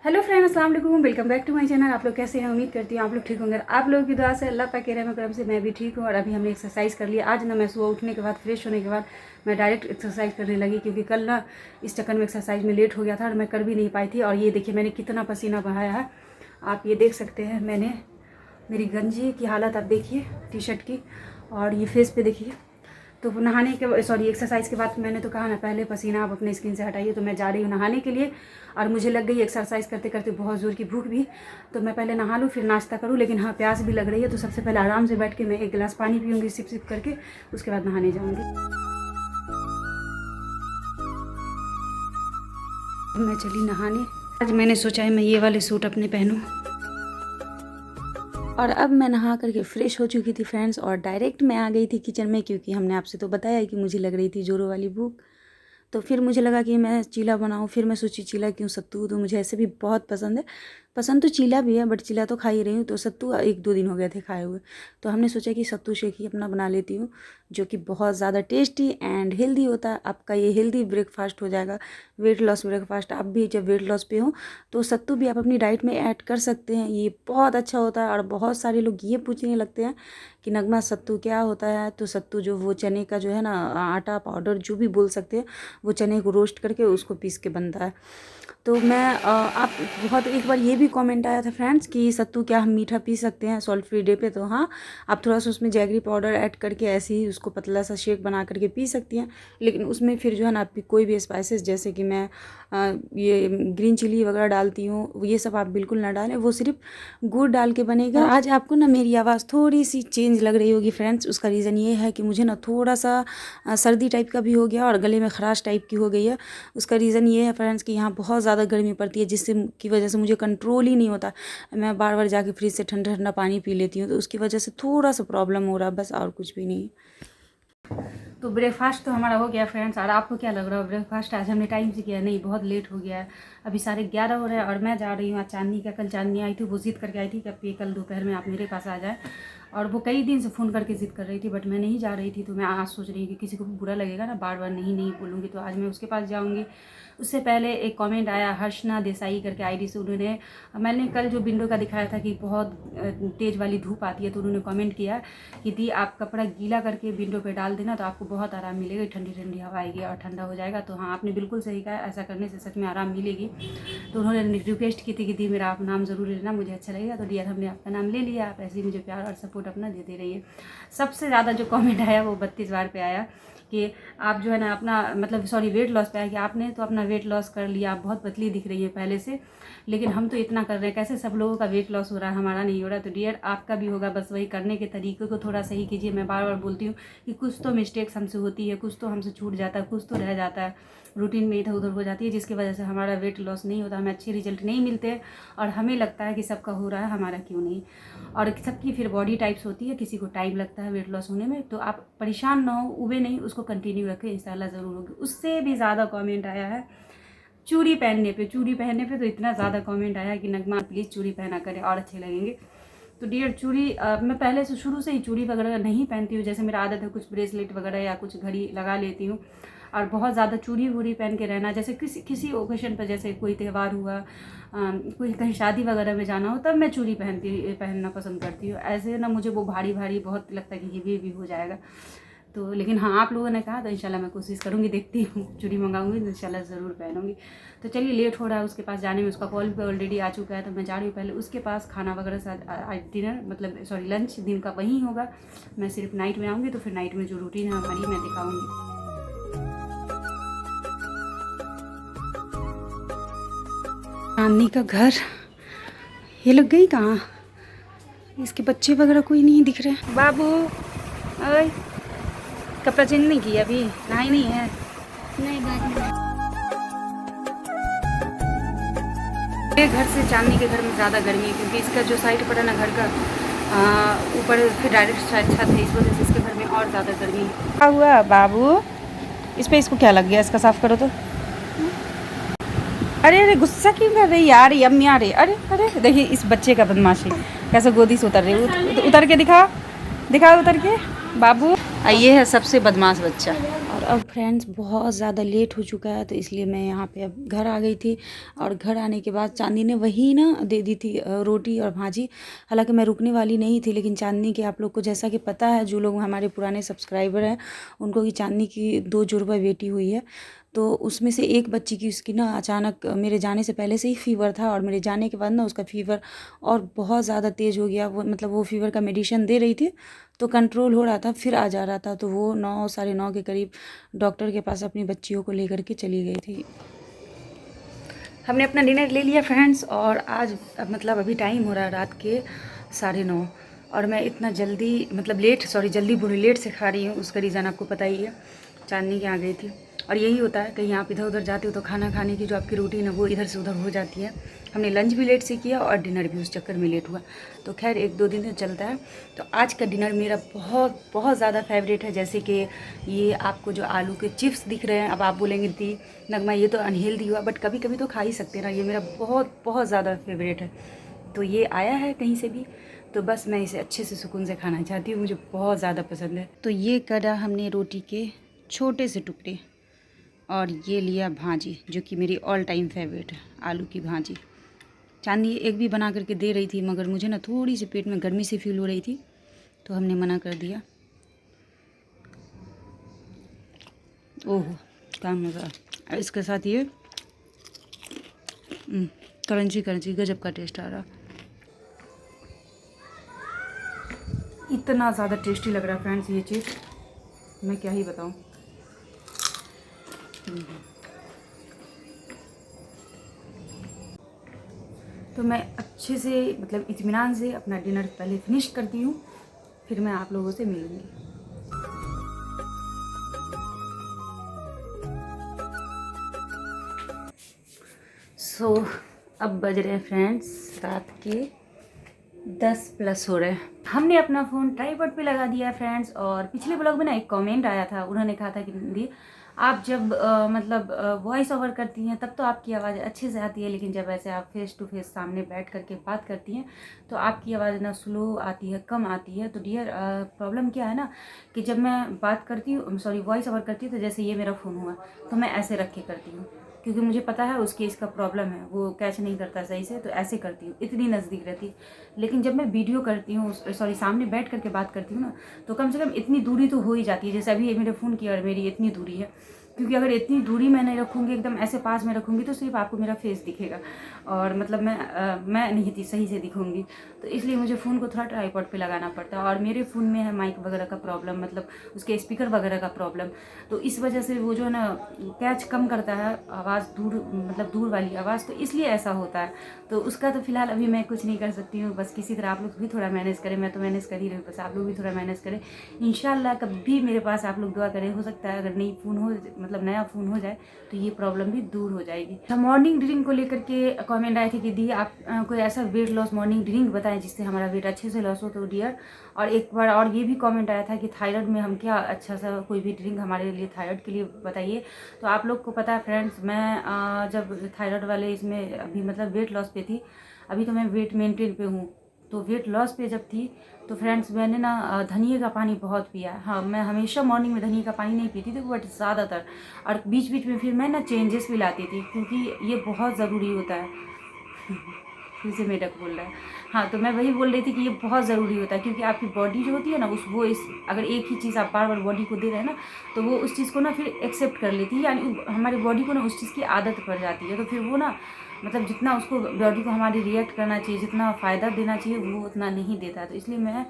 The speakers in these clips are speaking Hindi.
हेलो फ्रेंड्स, अस्सलाम वालेकुम, welcome back to my channel. आप लोग कैसे हैं? उम्मीद करती हूँ आप लोग ठीक होंगे। आप लोगों की दुआ से, अल्लाह पाक के रहम करम से मैं भी ठीक हूँ। और अभी हमने एक्सरसाइज कर लिया। आज ना मैं सुबह उठने के बाद, फ्रेश होने के बाद मैं डायरेक्ट एक्सरसाइज करने लगी, क्योंकि कल ना इस चक्कर में एक्सरसाइज में लेट हो गया था और मैं कर भी नहीं पाई थी। और ये देखिए मैंने कितना पसीना बहाया है, आप ये देख सकते हैं। मैंने मेरी गंजी की हालत आप देखिए, टी शर्ट की, और ये फेस पे देखिए। तो नहाने के एक्सरसाइज के बाद मैंने तो कहा ना, पहले पसीना आप अपने स्किन से हटाइए। तो मैं जा रही हूँ नहाने के लिए, और मुझे लग गई एक्सरसाइज करते करते बहुत ज़ोर की भूख भी। तो मैं पहले नहा लूँ फिर नाश्ता करूँ, लेकिन हाँ प्यास भी लग रही है। तो सबसे पहले आराम से बैठ के मैं एक गिलास पानी पीऊँगी सिप सिप करके, उसके बाद नहाने जाऊँगी। मैं चली नहाने। आज मैंने सोचा है मैं ये वाले सूट अपने पहनूँ। और अब मैं नहा करके फ़्रेश हो चुकी थी फ्रेंड्स, और डायरेक्ट मैं आ गई थी किचन में, क्योंकि हमने आपसे तो बताया कि मुझे लग रही थी जोरों वाली भूख। तो फिर मुझे लगा कि मैं चीला बनाऊँ। फिर मैं सोची चीला क्यों, सत्तू तो मुझे ऐसे भी बहुत पसंद है। पसंद तो चीला भी है, बट चीला तो खा ही रही हूँ, तो सत्तू 1-2 दिन हो गए थे खाए हुए। तो हमने सोचा कि सत्तू शेक ही अपना बना लेती हूँ, जो कि बहुत ज़्यादा टेस्टी एंड हेल्दी होता है। आपका ये हेल्दी ब्रेकफास्ट हो जाएगा, वेट लॉस ब्रेकफास्ट। आप भी जब वेट लॉस पे हो तो सत्तू भी आप अपनी डाइट में ऐड कर सकते हैं। ये बहुत अच्छा होता है। और बहुत सारे लोग ये पूछने लगते हैं कि नगमा सत्तू क्या होता है। तो सत्तू जो वो चने का जो है ना, आटा पाउडर जो भी बोल सकते हैं, वो चने को रोस्ट करके उसको पीस के बनता है। तो मैं आप बहुत एक बार ये भी कमेंट आया था फ्रेंड्स कि सत्तू क्या हम मीठा पी सकते हैं सॉल्ट फ्री डे पे। तो हाँ, आप थोड़ा सा उसमें जैगरी पाउडर ऐड करके ऐसे ही उसको पतला सा शेक बना करके पी सकती हैं। लेकिन उसमें फिर जो है ना, आप कोई भी स्पाइसेस, जैसे कि मैं ये ग्रीन चिली वगैरह डालती हूँ, ये सब आप बिल्कुल ना डालें। वो सिर्फ गुड़ डाल के बनेगा। आज आपको ना मेरी आवाज़ थोड़ी सी चेंज लग रही होगी फ्रेंड्स। उसका रीज़न ये है कि मुझे ना थोड़ा सा सर्दी टाइप का भी हो गया और गले में खराश टाइप की हो गई है। उसका रीज़न ये है फ्रेंड्स कि यहाँ बहुत ज़्यादा गर्मी पड़ती है, जिससे की वजह से मुझे कंट्रोल ही नहीं होता। मैं बार बार जाके फ्रिज से ठंडा ठंडा पानी पी लेती हूँ, तो उसकी वजह से थोड़ा सा प्रॉब्लम हो रहा है, बस और कुछ भी नहीं। तो ब्रेकफास्ट तो हमारा हो गया फ्रेंड्स। और आपको क्या लग रहा है ब्रेकफास्ट आज हमने टाइम से किया? नहीं, बहुत लेट हो गया है। अभी 11:30 हो रहे हैं और मैं जा रही हूँ आज चांदनी का। कल चांदनी आई थी, वो जिद करके आई थी कि अब कल दोपहर में आप मेरे पास आ जाए। और वो कई दिन से फ़ोन करके ज़िद कर रही थी, बट मैं नहीं जा रही थी। तो मैं आज सोच रही हूँ कि किसी को भी बुरा लगेगा ना, बार बार नहीं नहीं बोलूँगी, तो आज मैं उसके पास जाऊँगी। उससे पहले एक कमेंट आया हर्षना देसाई करके आईडी से। उन्होंने, मैंने कल जो विंडो का दिखाया था कि बहुत तेज़ वाली धूप आती है, तो उन्होंने कमेंट किया कि दी आप कपड़ा गीला करके विंडो पे डाल देना, तो आपको बहुत आराम मिलेगा, ठंडी ठंडी हवा आएगी और ठंडा हो जाएगा। तो हाँ, आपने बिल्कुल सही कहा, ऐसा करने से सच में आराम मिलेगी। तो उन्होंने रिक्वेस्ट की थी कि दी मेरा आप नाम ज़रूर लेना, मुझे अच्छा लगेगा। तो डियर, हमने आपका नाम ले लिया। आप ऐसे ही मुझे प्यार और सपोर्ट अपना देते रहिए। सबसे ज़्यादा जो कमेंट आया वो 32 बार पे आया कि आप जो है ना अपना वेट लॉस पे आया कि आपने तो अपना वेट लॉस कर लिया, आप बहुत पतली दिख रही है पहले से, लेकिन हम तो इतना कर रहे हैं, कैसे सब लोगों का वेट लॉस हो रहा है, हमारा नहीं हो रहा। तो डियर, आपका भी होगा, बस वही करने के तरीके को थोड़ा सही कीजिए। मैं बार बार बोलती हूँ कि कुछ तो मिस्टेक्स हमसे होती है, कुछ तो हमसे छूट जाता है, कुछ तो रह जाता है, रूटीन में इधर उधर हो जाती है, जिसकी वजह से हमारा वेट लॉस नहीं होता, हमें अच्छे रिजल्ट नहीं मिलते। और हमें लगता है कि सबका हो रहा है, हमारा क्यों नहीं। और सबकी फिर बॉडी टाइप्स होती है, किसी को टाइम लगता है वेट लॉस होने में। तो आप परेशान ना हो, उबे नहीं, उसको कंटिन्यू रखें, इंशाल्लाह ज़रूर होगी। उससे भी ज़्यादा कमेंट आया है चूड़ी पहनने पे। चूड़ी पहनने पे तो इतना ज़्यादा कमेंट आया कि नगमा प्लीज़ चूड़ी पहना करें और अच्छे लगेंगे। तो डियर, चूड़ी मैं पहले से शुरू से ही चूड़ी वगैरह नहीं पहनती हूँ। जैसे मेरा आदत है कुछ ब्रेसलेट वगैरह या कुछ घड़ी लगा लेती हूँ। और बहुत ज़्यादा चूड़ी वूड़ी पहन के रहना, जैसे किसी ओकेशन पर, जैसे कोई त्यौहार हुआ, कोई कहीं शादी वगैरह में जाना हो, तब मैं चूड़ी पहनना पसंद करती हूँ। ऐसे ना मुझे वो भारी भारी बहुत लगता है कि हेवी भी हो जाएगा। तो लेकिन हाँ, आप लोगों ने कहा तो इंशाल्लाह मैं कोशिश करूँगी, देखती हूँ, चूड़ी मंगाऊंगी तो इंशाल्लाह ज़रूर पहनूंगी। तो चलिए, लेट हो रहा है उसके पास जाने में, उसका कॉल भी ऑलरेडी आ चुका है, तो मैं जा रही हूँ पहले उसके पास। खाना वगैरह साथ डिनर लंच दिन का वहीं होगा। मैं सिर्फ नाइट में आऊँगी, तो फिर नाइट में जो रूटीन है हमारी मैं दिखाऊँगी। चांदनी का घर, ये लोग गई कहाँ? इसके बच्चे वगैरह कोई नहीं दिख रहे। बाबू, ओए, कपड़ा चेंज नहीं किया अभी? नहाई नहीं है? नहीं, ये घर से चांदनी के घर में ज़्यादा गर्मी है, क्योंकि इसका जो साइड पड़ा ना घर का, ऊपर फिर डायरेक्ट छत है, इस वजह से इसके घर में और ज़्यादा गर्मी है। क्या हुआ बाबू? इस पे इसको क्या लग गया? इसका साफ करो तो। अरे अरे, गुस्सा क्यों कर रही यार? यम्मी आ रही। अरे अरे, देखिए इस बच्चे का बदमाशी कैसे गोदी से उतर रही। उतर के दिखा उतर के बाबू। ये है सबसे बदमाश बच्चा। और अब फ्रेंड्स बहुत ज़्यादा लेट हो चुका है, तो इसलिए मैं यहाँ पे अब घर आ गई थी। और घर आने के बाद चांदनी ने वही ना दे दी थी रोटी और भाजी। हालांकि मैं रुकने वाली नहीं थी, लेकिन चांदनी के आप लोग को जैसा कि पता है, जो लोग हमारे पुराने सब्सक्राइबर हैं उनको कि चांदनी की 2 जुड़वा बेटी हुई है। तो उसमें से एक बच्ची की उसकी ना अचानक मेरे जाने से पहले से ही फ़ीवर था, और मेरे जाने के बाद ना उसका फ़ीवर और बहुत ज़्यादा तेज़ हो गया। वो मतलब वो फ़ीवर का मेडिसिन दे रही थी तो कंट्रोल हो रहा था, फिर आ जा रहा था। तो वो 9 साढ़े 9 के करीब डॉक्टर के पास अपनी बच्चियों को लेकर के चली गई थी। हमने अपना डिनर ले लिया फ्रेंड्स, और आज मतलब अभी टाइम हो रहा है रात के 9:30, और मैं इतना जल्दी मतलब जल्दी बुरी लेट से खा रही हूँ। उसका रीज़न आपको पता ही है, चांदनी के आ गई थी। और यही होता है, कहीं आप इधर उधर जाते हो तो खाना खाने की जो आपकी रूटीन है वो इधर से उधर हो जाती है। हमने लंच भी लेट से किया और डिनर भी उस चक्कर में लेट हुआ। तो खैर 1-2 दिन से चलता है। तो आज का डिनर मेरा बहुत बहुत ज़्यादा फेवरेट है। जैसे कि ये आपको जो आलू के चिप्स दिख रहे हैं, अब आप बोलेंगे दी नगमा ये तो अनहेल्दी हुआ, बट कभी कभी तो खा ही सकते हैं ना। ये मेरा बहुत बहुत ज़्यादा फेवरेट है। तो ये आया है कहीं से भी, तो बस मैं इसे अच्छे से सुकून से खाना चाहती हूँ, मुझे बहुत ज़्यादा पसंद है। तो ये करा हमने रोटी के छोटे से टुकड़े, और ये लिया भाजी जो कि मेरी ऑल टाइम फेवरेट है, आलू की भाजी। चांदनी एक भी बना करके दे रही थी, मगर मुझे ना थोड़ी सी पेट में गर्मी सी फील हो रही थी, तो हमने मना कर दिया। ओह क्या मज़ा। और इसके साथ ये क्रंची क्रंची गजब का टेस्ट आ रहा। इतना ज़्यादा टेस्टी लग रहा है फ्रेंड्स ये चीज़, मैं क्या ही बताऊँ। तो मैं अच्छे से मतलब इत्मीनान से अपना डिनर पहले फिनिश करती हूँ, फिर मैं आप लोगों से मिलूँगी। अब बज रहे हैं फ्रेंड्स रात के 10+ हो रहे हैं। हमने अपना फ़ोन ट्राइपॉड पे लगा दिया है फ्रेंड्स। और पिछले ब्लॉग में ना एक कमेंट आया था, उन्होंने कहा था कि दीदी आप जब मतलब वॉइस ओवर करती हैं तब तो आपकी आवाज़ अच्छे से आती है, लेकिन जब ऐसे आप फेस टू फेस सामने बैठ करके बात करती हैं तो आपकी आवाज़ ना स्लो आती है, कम आती है। तो डियर प्रॉब्लम क्या है ना कि जब मैं बात करती हूँ, वॉइस ओवर करती हूँ, तो जैसे ये मेरा फ़ोन हुआ तो मैं ऐसे रख के करती हूँ, क्योंकि मुझे पता है उसकी इसका प्रॉब्लम है, वो कैच नहीं करता सही से, तो ऐसे करती हूँ, इतनी नज़दीक रहती। लेकिन जब मैं वीडियो करती हूँ, सामने बैठ करके बात करती हूँ ना, तो कम से कम इतनी दूरी तो हो ही जाती है। जैसे अभी मेरे फ़ोन की और मेरी इतनी दूरी है, क्योंकि अगर इतनी दूरी मैं नहीं रखूँगी, एकदम ऐसे पास में रखूँगी, तो सिर्फ आपको मेरा फेस दिखेगा, और मतलब मैं नहीं सही से दिखूँगी। तो इसलिए मुझे फ़ोन को थोड़ा ट्राइपॉड पे लगाना पड़ता है। और मेरे फ़ोन में है माइक वगैरह का प्रॉब्लम, मतलब उसके स्पीकर वगैरह का प्रॉब्लम, तो इस वजह से वो जो है ना कैच कम करता है आवाज़, दूर वाली आवाज़, तो इसलिए ऐसा होता है। तो उसका तो फ़िलहाल अभी मैं कुछ नहीं कर सकती हूँ, बस किसी तरह आप लोग भी थोड़ा मैनेज करें। मैं तो मैनेज कर ही रही हूँ, बस आप लोग भी थोड़ा मैनेज करें। इंशाल्लाह कभी मेरे पास आप लोग दुआ करें, हो सकता है अगर नई फ़ोन हो, मतलब नया फ़ोन हो जाए, तो ये प्रॉब्लम भी दूर हो जाएगी। तो मॉर्निंग ड्रिंक को लेकर के कमेंट आए थे कि दी आप कोई ऐसा वेट लॉस मॉर्निंग ड्रिंक बताएं जिससे हमारा वेट अच्छे से लॉस हो। तो डियर, और एक बार और ये भी कमेंट आया था कि थायराइड में हम क्या अच्छा सा कोई भी ड्रिंक हमारे लिए थायराइड के लिए बताइए। तो आप लोग को पता है फ्रेंड्स, मैं जब थायराइड वाले इसमें अभी मतलब वेट लॉस पे थी, अभी तो मैं वेट मेंटेन पे हूँ, तो वेट लॉस पे जब थी तो फ्रेंड्स मैंने ना धनिए का पानी बहुत पिया। हाँ, मैं हमेशा मॉर्निंग में धनिए का पानी नहीं पीती थी, बट ज़्यादातर, और बीच बीच में फिर मैं ना चेंजेस भी लाती थी, क्योंकि ये बहुत ज़रूरी होता है। फिर से मेढक बोल रहा है। हाँ, तो मैं वही बोल रही थी कि ये बहुत ज़रूरी होता है, क्योंकि आपकी बॉडी जो होती है ना अगर एक ही चीज़ आप बार बार बॉडी को दे रहे हैं ना, तो वो उस चीज़ को ना फिर एक्सेप्ट कर लेती है, यानी हमारी बॉडी को ना उस चीज़ की आदत पड़ जाती है। तो फिर वो ना मतलब जितना उसको बॉडी को हमारी रिएक्ट करना चाहिए, जितना फ़ायदा देना चाहिए, वो उतना नहीं देता है। तो इसलिए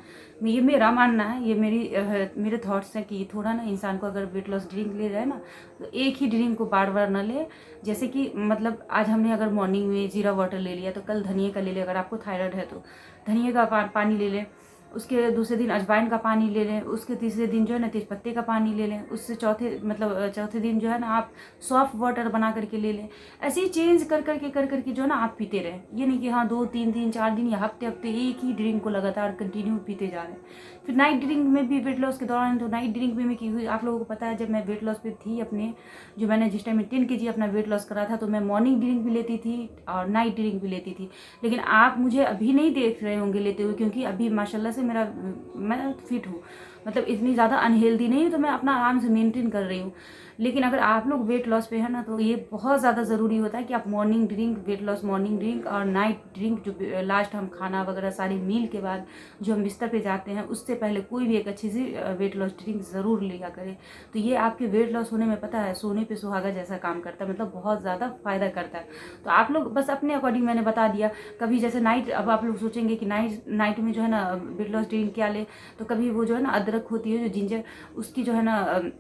ये मेरा मानना है, ये मेरे थॉट्स हैं कि थोड़ा ना इंसान को अगर वेट लॉस ड्रिंक ले जाए ना, तो एक ही ड्रिंक को बार बार ना ले। जैसे कि मतलब आज हमने अगर मॉर्निंग में जीरा वाटर ले लिया, तो कल धनिया का ले ले। अगर आपको थायराइड है तो धनिया का पानी ले लें, उसके दूसरे दिन अजवाइन का पानी ले लें, उसके तीसरे दिन जो है ना तेज़पत्ते का पानी ले लें, उससे चौथे दिन जो है ना आप सॉफ्ट वाटर बना करके ले लें। ऐसे ही चेंज कर करके जो है ना आप पीते रहें। ये नहीं कि हाँ 2-3 दिन 4 दिन या हफ्ते एक ही ड्रिंक को लगातार कंटिन्यू पीते जा रहे हैं। फिर नाइट ड्रिंक में भी वेट लॉस के दौरान, तो नाइट ड्रिंक में की हुई, आप लोगों को पता है जब मैं वेट लॉस पे थी अपने, जो मैंने जिस टाइम में 10 kg अपना वेट लॉस करा था, तो मैं मॉर्निंग ड्रिंक भी लेती थी और नाइट ड्रिंक भी लेती थी। लेकिन आप मुझे अभी नहीं देख रहे होंगे लेते हुए, क्योंकि अभी माशाल्लाह से मैं फिट हूँ। मतलब इतनी ज़्यादा अनहेल्दी नहीं हूँ, तो मैं अपना आराम से मेंटेन कर रही हूँ। लेकिन अगर आप लोग वेट लॉस पे है ना, तो ये बहुत ज़्यादा ज़रूरी होता है कि आप morning drink, weight loss morning drink और नाइट ड्रिंक, जो लास्ट हम खाना वगैरह सारी मील के बाद जो हम बिस्तर पे जाते हैं उससे पहले कोई भी एक अच्छी सी वेट लॉस ड्रिंक ज़रूर लिया करें। तो ये आपके वेट लॉस होने में पता है सोने पे सुहागा जैसा काम करता है, मतलब बहुत ज़्यादा फ़ायदा करता है। तो आप लोग बस अपने अकॉर्डिंग मैंने बता दिया। कभी जैसे नाइट, अब आप लोग सोचेंगे कि नाइट में जो है ना वेट लॉस ड्रिंक क्या ले, तो कभी वो जो है ना अदरक होती है जो जिंजर, उसकी जो है ना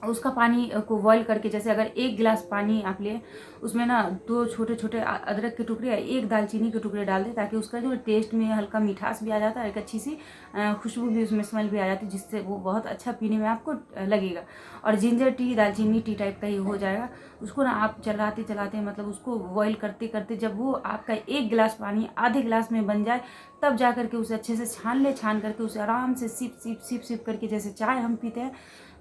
उसका पानी को बॉईल करके, जैसे अगर 1 गिलास पानी आप लें, उसमें ना 2 छोटे छोटे अदरक के टुकड़े या 1 दालचीनी के टुकड़े डाल दें, ताकि उसका जो टेस्ट में हल्का मिठास भी आ जाता है, एक अच्छी सी खुशबू भी उसमें, स्मेल भी आ जाती है, जिससे वो बहुत अच्छा पीने में आपको लगेगा। और जिंजर टी, दालचीनी टी टाइप का ही हो जाएगा। उसको ना आप चलाते चलाते, मतलब उसको बॉईल करते करते, जब वो आपका 1 गिलास पानी आधे गिलास में बन जाए, तब जा करके उसे अच्छे से छान ले। छान करके उसे आराम से सिप सिप सिप सिप करके, जैसे चाय हम पीते हैं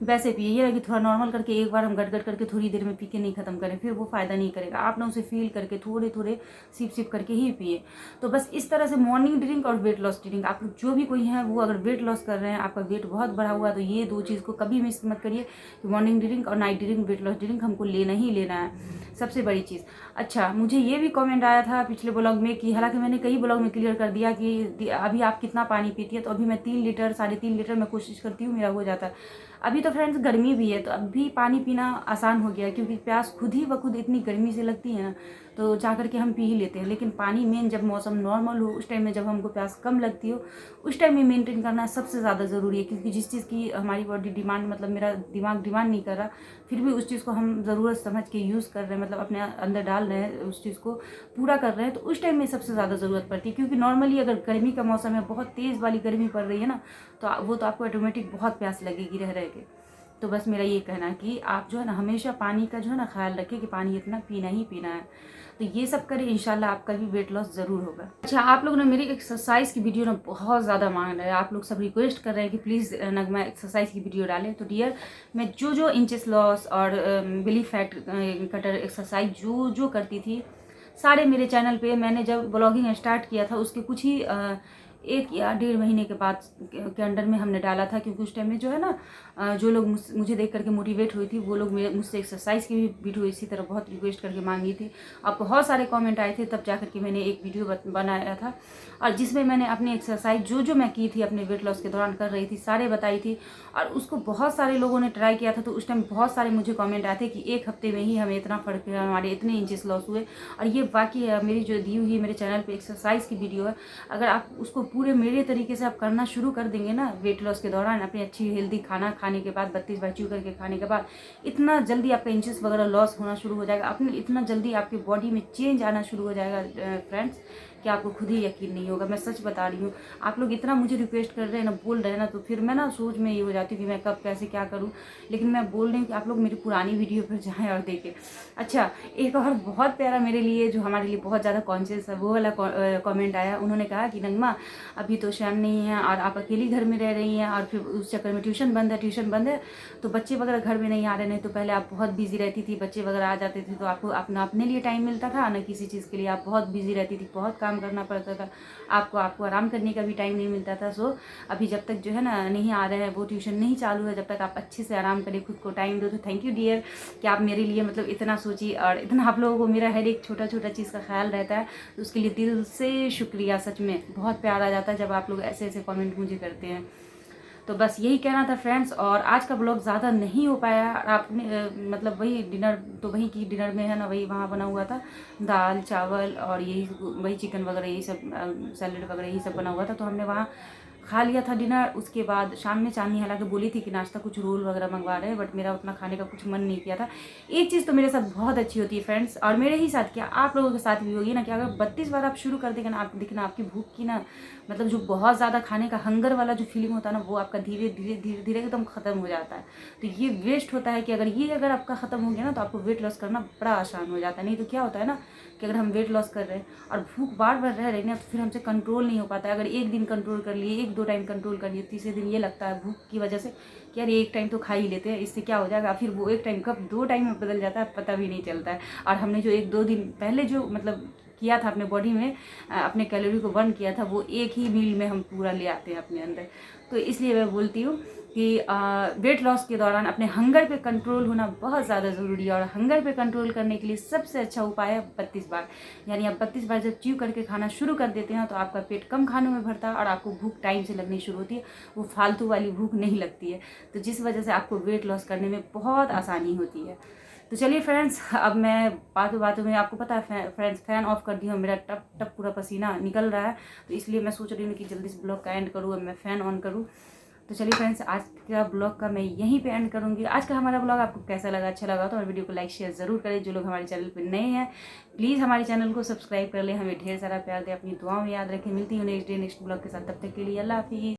वैसे पिए। ये कि थोड़ा नॉर्मल करके एक बार हम गट गट करके थोड़ी देर में पी के नहीं खत्म करें, फिर वो फ़ायदा नहीं करेगा। आप ना उसे फील करके थोड़े थोड़े सिप सिप करके ही पिए। तो बस इस तरह से मॉर्निंग ड्रिंक और वेट लॉस ड्रिंक, आप जो भी कोई है वो अगर वेट लॉस कर रहे हैं, आपका वेट बहुत बढ़ा हुआ है, तो ये 2 चीज़ को कभी मिस मत करिए कि मॉर्निंग ड्रिंक और night drink, weight loss drink हमको लेना ही लेना है, सबसे बड़ी चीज़। अच्छा, मुझे ये भी कमेंट आया था पिछले ब्लॉग में कि, हालांकि मैंने कई ब्लॉग में क्लियर कर दिया कि अभी आप कितना पानी पीती है, तो अभी मैं 3 लीटर 3.5 लीटर मैं कोशिश करती हूँ, मेरा हो जाता है। अभी तो फ्रेंड्स गर्मी भी है, तो अभी पानी पीना आसान हो गया है, क्योंकि प्यास खुद ही व खुद इतनी गर्मी से लगती है ना, तो जा करके हम पी ही लेते हैं। लेकिन पानी मेन जब मौसम नॉर्मल हो, उस टाइम में जब हमको प्यास कम लगती हो, उस टाइम में मेंटेन करना सबसे ज़्यादा ज़रूरी है। क्योंकि जिस चीज़ की हमारी बॉडी डिमांड, मतलब मेरा दिमाग डिमांड नहीं कर रहा, फिर भी उस चीज़ को हम ज़रूरत समझ के यूज़ कर रहे हैं, मतलब अपने अंदर डाल रहे हैं, उस चीज़ को पूरा कर रहे हैं, तो उस टाइम में सबसे ज़्यादा ज़रूरत पड़ती है। क्योंकि नॉर्मली अगर गर्मी का मौसम है, बहुत तेज़ वाली गर्मी पड़ रही है ना, तो वो तो आपको ऑटोमेटिक बहुत प्यास लगेगी रह के। तो बस मेरा ये कहना है कि आप जो है ना हमेशा पानी का जो है ना ख्याल रखें कि पानी इतना पीना ही पीना है। तो ये सब करें, इंशाल्लाह आपका भी वेट लॉस ज़रूर होगा। अच्छा, आप लोग ने मेरी एक्सरसाइज की वीडियो ना बहुत ज़्यादा मांग रहे हैं, आप लोग सब रिक्वेस्ट कर रहे हैं कि प्लीज़ नगमा एक्सरसाइज की वीडियो डालें। तो डियर, मैं जो इंचेस लॉस और बेली फैट कटर एक्सरसाइज जो करती थी, सारे मेरे चैनल पे, मैंने जब ब्लॉगिंग स्टार्ट किया था उसके कुछ ही 1 या 1.5 महीने के बाद के अंडर में हमने डाला था। क्योंकि उस टाइम में जो है ना जो लोग मुझे देख करके मोटिवेट हुई थी, वो लोग मुझसे एक्सरसाइज की भी वीडियो इसी तरह बहुत रिक्वेस्ट करके मांगी थी, और बहुत सारे कमेंट आए थे। तब जा करके मैंने एक वीडियो बनाया था, और जिसमें मैंने अपनी एक्सरसाइज जो मैं की थी अपने वेट लॉस के दौरान कर रही थी, सारे बताई थी। और उसको बहुत सारे लोगों ने ट्राई किया था, तो उस टाइम बहुत सारे मुझे कमेंट आए थे कि 1 हफ्ते में ही हमें इतना फ़र्क है, हमारे इतने इंचेस लॉस हुए। और ये बाकी है मेरी जो दी हुई मेरे चैनल पे एक्सरसाइज की वीडियो है, अगर आप उसको पूरे मेरे तरीके से आप करना शुरू कर देंगे ना वेट लॉस के दौरान, अपनी अच्छी हेल्दी खाना खाने के बाद, 32 बाई चू करके खाने के बाद, इतना जल्दी आपका इंचेस वगैरह लॉस होना शुरू हो जाएगा, अपने इतना जल्दी आपकी बॉडी में चेंज आना शुरू हो जाएगा फ्रेंड्स, कि आपको खुद ही यकीन नहीं होगा। मैं सच बता रही हूँ, आप लोग इतना मुझे रिक्वेस्ट कर रहे हैं ना, बोल रहे हैं ना, तो फिर मैं ना सोच में ये हो जाती हूँ कि मैं कब कैसे क्या करूँ। लेकिन मैं बोल रही हूँ कि आप लोग मेरी पुरानी वीडियो पर जाएँ और देखें। अच्छा, एक और बहुत प्यारा मेरे लिए, जो हमारे लिए बहुत ज़्यादा कॉन्शियस है, वो वाला कमेंट आया। उन्होंने कहा कि नगमा, अभी तो शैम नहीं है और आप अकेली घर में रह रही हैं, और फिर उस चक्कर में ट्यूशन बंद है, तो बच्चे वगैरह घर में नहीं आ रहे। नहीं तो पहले आप बहुत बिजी रहती थी, बच्चे वगैरह आ जाते थे तो आपको अपने लिए टाइम मिलता था ना, किसी चीज़ के लिए। आप बहुत बिजी रहती थी, बहुत काम करना पड़ता था आपको आराम करने का भी टाइम नहीं मिलता था। सो अभी जब तक जो है ना नहीं आ रहे हैं, वो ट्यूशन नहीं चालू है, जब तक आप अच्छे से आराम करें, खुद को टाइम दो। तो थैंक यू डियर कि आप मेरे लिए मतलब इतना सोची, और इतना आप लोगों को मेरा हर एक छोटा छोटा चीज़ का ख्याल रहता है, तो उसके लिए दिल से शुक्रिया। सच में बहुत प्यार आ जाता है जब आप लोग ऐसे ऐसे कमेंट मुझे करते हैं। तो बस यही कहना था फ्रेंड्स, और आज का ब्लॉग ज़्यादा नहीं हो पाया। आपने मतलब वही डिनर, तो वही की डिनर में है ना, वही वहाँ बना हुआ था दाल चावल और यही वही चिकन वगैरह, यही सब सैलड वगैरह यही सब बना हुआ था, तो हमने वहाँ खा लिया था डिनर। उसके बाद शाम में चांदनी हालांकि बोली थी कि नाश्ता कुछ रोल वगैरह मंगवा रहे हैं, बट मेरा उतना खाने का कुछ मन नहीं किया था। एक चीज़ तो मेरे साथ बहुत अच्छी होती है फ्रेंड्स, और मेरे ही साथ क्या आप लोगों के साथ भी होगी ना, कि अगर 32 बार आप शुरू कर देंगे ना, आप देखना आपकी भूख की ना, मतलब जो बहुत ज़्यादा खाने का हंगर वाला जो फीलिंग होता है ना, वो आपका धीरे धीरे धीरे धीरे एकदम ख़त्म हो जाता है। तो ये वेस्ट होता है कि अगर आपका ख़त्म हो गया ना, तो आपको वेट लॉस करना बड़ा आसान हो जाता है। नहीं तो क्या होता है ना, कि अगर हम वेट लॉस कर रहे हैं और भूख बार बार रह रही है ना, तो फिर हमसे कंट्रोल नहीं हो पाता है। अगर एक दिन कंट्रोल कर लिए, 1-2 टाइम कंट्रोल कर लिए, तीसरे दिन ये लगता है भूख की वजह से कि यार एक टाइम तो खा ही लेते हैं, इससे क्या हो जाएगा। फिर वो एक टाइम कब 2 टाइम में बदल जाता है पता भी नहीं चलता है। और हमने जो 1-2 दिन पहले जो मतलब किया था अपने बॉडी में, अपने कैलोरी को बर्न किया था, वो एक ही मील में हम पूरा ले आते हैं अपने अंदर। तो इसलिए मैं बोलती हूँ कि वेट लॉस के दौरान अपने हंगर पे कंट्रोल होना बहुत ज़्यादा ज़रूरी है। और हंगर पे कंट्रोल करने के लिए सबसे अच्छा उपाय है 32 बार। यानी आप 32 बार जब च्यू करके खाना शुरू कर देते हैं तो आपका पेट कम खानों में भरता है और आपको भूख टाइम से लगनी शुरू होती है, वो फालतू वाली भूख नहीं लगती है। तो जिस वजह से आपको वेट लॉस करने में बहुत आसानी होती है। तो चलिए फ्रेंड्स, अब मैं बातों बातों में, आपको पता है फ्रेंड्स, फ़ैन ऑफ कर दी हूँ, मेरा टप टप पूरा पसीना निकल रहा है। तो इसलिए मैं सोच रही हूँ कि जल्दी से ब्लॉग का एंड करूँ और मैं फ़ैन ऑन करूँ। तो चलिए फ्रेंड्स, आज का ब्लॉग का मैं यहीं पे एंड करूँगी। आज का हमारा ब्लॉग आपको कैसा लगा, अच्छा लगा तो हमारे वीडियो को लाइक शेयर ज़रूर करें। जो लोग हमारे चैनल पे नए हैं प्लीज़ हमारे चैनल को सब्सक्राइब कर लें, हमें ढेर सारा प्यार दें, अपनी दुआओं में याद रखें। मिलती हूँ नेक्स्ट डे नेक्स्ट ब्लॉग के साथ, तब तक के लिए अल्लाह हाफिज़।